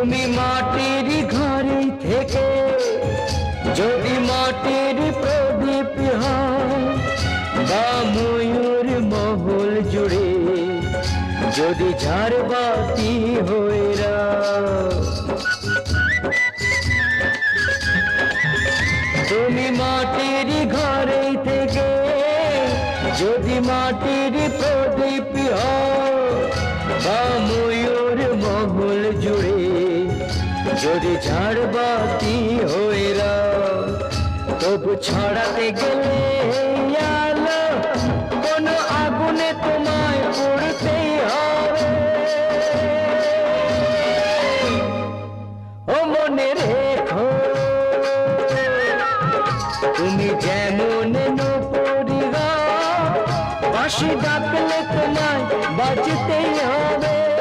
তুমি মাটির ঘরে থেকে যদি মাটির প্রদীপ হও, বা ময়ূর মহল জুড়ে যদি ঝাড়বাতি হয়ে রাও। তুমি মাটির ঘরে থেকে যদি মাটির প্রদীপ হও, বা ময়ূর মহল জুড়ে যদি ঝাড়বাতি হয়ে রাও। তবু ছড়াতে গেলে আলো কোনো আগুনে